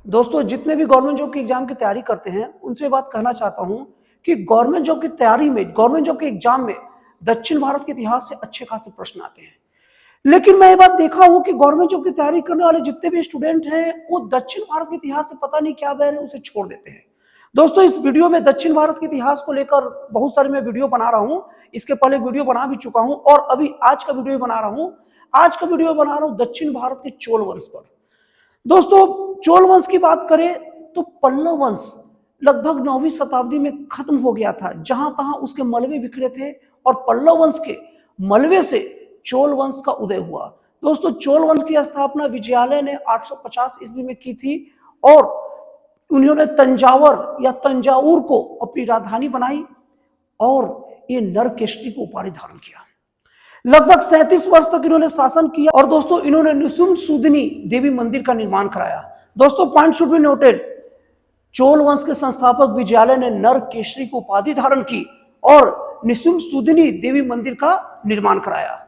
दोस्तों, जितने भी गवर्नमेंट जॉब की एग्जाम की तैयारी करते हैं उनसे बात कहना चाहता हूं कि गवर्नमेंट जॉब की तैयारी में, गवर्नमेंट जॉब के एग्जाम में दक्षिण भारत के इतिहास से अच्छे खासे प्रश्न आते हैं। लेकिन मैं ये बात देखा हूं कि गवर्नमेंट जॉब की तैयारी करने वाले जितने भी स्टूडेंट हैं वो दक्षिण भारत के इतिहास से पता नहीं क्या बहर है, उसे छोड़ देते हैं। दोस्तों, इस वीडियो में दक्षिण भारत के इतिहास को लेकर बहुत सारे मैं वीडियो बना रहा हूं। इसके पहले वीडियो बना भी चुका हूं और अभी आज का वीडियो बना रहा हूं। आज का वीडियो बना रहा हूं दक्षिण भारत के चोल वंश पर। दोस्तों, चोल वंश की बात करें तो पल्लव वंश लगभग 9वीं शताब्दी में खत्म हो गया था। जहां तहां उसके मलबे बिखरे थे और पल्लव वंश के मलबे से चोल वंश का उदय हुआ। दोस्तों, चोल वंश की स्थापना विजयालय ने 850 ईस्वी में की थी और उन्होंने तंजावर या तंजाउर को अपनी राजधानी बनाई और ये नरकेशरी को उपाधि धारण किया। लगभग 37 वर्ष तक इन्होंने शासन किया और दोस्तों इन्होंने निशुम्भ सूदिनी देवी मंदिर का निर्माण कराया। दोस्तों, point should be noted, Chola वंश के संस्थापक विजयालय ने नरकेशरी को उपाधि धारण की और निशुम्भ सूदिनी देवी मंदिर का निर्माण कराया।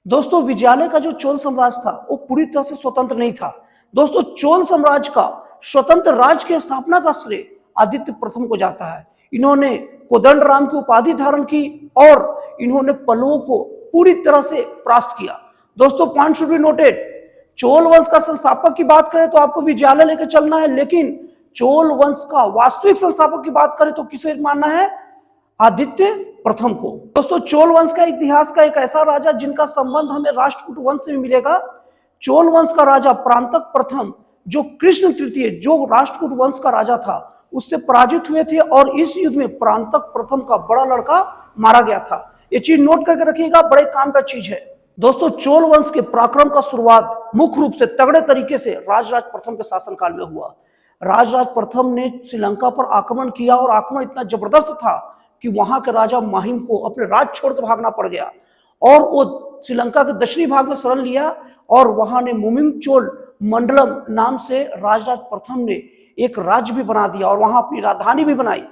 दोस्तों, विजयालय का जो चोल साम्राज्य था वो पूरी तरह से स्वतंत्र नहीं था। दोस्तों, चोल साम्राज्य का स्वतंत्र राज्य की स्थापना का श्रेय आदित्य प्रथम को जाता है। इन्होंने कोदंडराम की उपाधि धारण की और इन्होंने पल्लवों को पूरी तरह से परास्त किया। दोस्तों, point should be noted, Chola वंश का संस्थापक की बात करें तो आपको विजयालय लेकर चलना है, लेकिन चोल वंश का वास्तविक संस्थापक की बात करें तो किसे मानना है? आदित्य प्रथम को। दोस्तों, चोल वंश का इतिहास का एक ऐसा राजा जिनका संबंध हमें राष्ट्रकूट वंश से भी मिलेगा। चोल वंश का राजा परांतक प्रथम, जो कृष्ण तृतीय, जो राष्ट्रकूट वंश का राजा था, उससे पराजित हुए थे और इस युद्ध में परांतक प्रथम का बड़ा लड़का मारा गया था। ये चीज नोट करके रखिएगा, बड़े काम का चीज है। दोस्तों, चोल वंश के पराक्रम का शुरुआत मुख्य रूप से तगड़े तरीके से राजराज प्रथम के शासनकाल में हुआ। राजराज प्रथम ने श्रीलंका पर आक्रमण किया और आक्रमण इतना जबरदस्त था कि वहां के राजा माहिम को अपने राज्य छोड़कर भागना पड़ गया और वो श्रीलंका के दक्षिणी भाग में शरण लिया और वहां ने मुमिम चोल मंडलम नाम से राजराज प्रथम ने एक राज्य भी बना दिया और वहां अपनी राजधानी भी बनाई।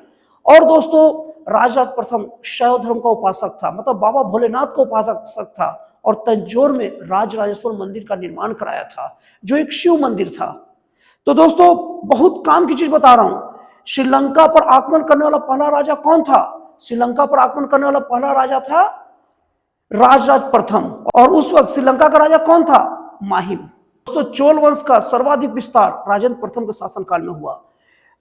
और दोस्तों, राजराज प्रथम शैव धर्म का उपासक था, मतलब बाबा भोलेनाथ का उपासक था और तंजौर में राजराजेश्वर मंदिर का निर्माण कराया था, जो एक शिव मंदिर था। तो दोस्तों, बहुत काम की चीज बता रहा हूं। श्रीलंका पर आक्रमण करने वाला पहला राजा कौन था? श्रीलंका पर आक्रमण करने वाला पहला राजा था राजराज प्रथम और उस वक्त श्रीलंका का राजा कौन था? माहिम। दोस्तों, चोल वंश का सर्वाधिक विस्तार राजेंद्र प्रथम के शासनकाल में हुआ।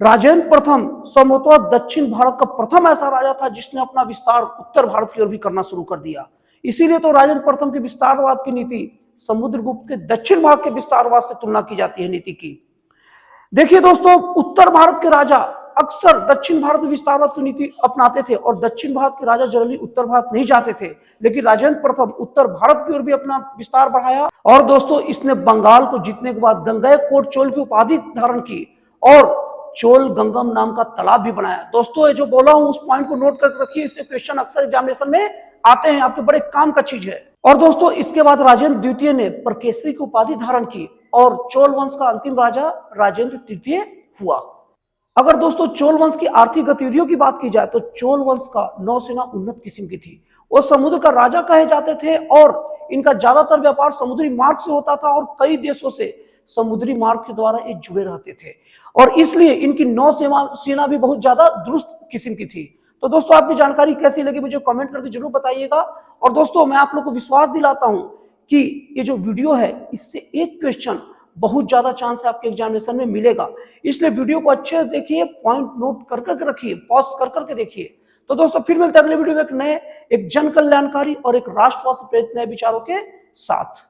राजेंद्र प्रथम संभवतः दक्षिण भारत का प्रथम ऐसा राजा था जिसने अपना विस्तार उत्तर भारत की ओर भी करना शुरू कर दिया। इसीलिए तो राजेंद्र प्रथम की विस्तारवाद की नीति समुद्रगुप्त के दक्षिण भाग के विस्तारवाद से तुलना की जाती है नीति की। देखिए दोस्तों, उत्तर भारत के राजा अक्सर दक्षिण भारत में विस्तारवाद की नीति अपनाते थे और दक्षिण भारत के राजा जनरली उत्तर भारत नहीं जाते थे, लेकिन राजेंद्र प्रथम उत्तर भारत की ओर भी अपना विस्तार बढ़ाया। और दोस्तों, इसने बंगाल को जीतने के बाद गंगैकोंड चोल की उपाधि धारण की और चोल गंगम नाम का तालाब भी बनाया। दोस्तों, ये जो बोला हूं उस पॉइंट को नोट करके रखिए, इससे क्वेश्चन अक्सर एग्जामिनेशन में आते हैं, आपके बड़े काम का चीज है। और दोस्तों, इसके बाद राजेंद्र द्वितीय ने परकेसरी की उपाधि धारण की और चोल वंश का अंतिम राजा राजेंद्र तृतीय हुआ। अगर दोस्तों चोल वंश की आर्थिक गतिविधियों की बात की जाए तो चोल वंश का नौसेना उन्नत किस्म की थी। वो समुद्र का राजा कहे जाते थे और इनका ज्यादातर व्यापार समुद्री मार्ग से होता था और कई देशों से समुद्री मार्ग के द्वारा ये जुड़े रहते थे और इसलिए इनकी नौसेना भी बहुत ज्यादा दुरुस्त किस्म की थी। तो दोस्तों, आपकी जानकारी कैसी लगी मुझे कमेंट करके जरूर बताइएगा। और दोस्तों, मैं आप लोग को विश्वास दिलाता हूं कि ये जो वीडियो है इससे एक क्वेश्चन बहुत ज्यादा चांस है आपके एग्जामिनेशन में मिलेगा, इसलिए वीडियो को अच्छे से देखिए, पॉइंट नोट कर करके रखिए, पॉज कर करके देखिए। तो दोस्तों, फिर मिलते हैं अगले वीडियो में एक जन कल्याणकारी और एक राष्ट्रवाद से प्रेरित नए विचारों के साथ।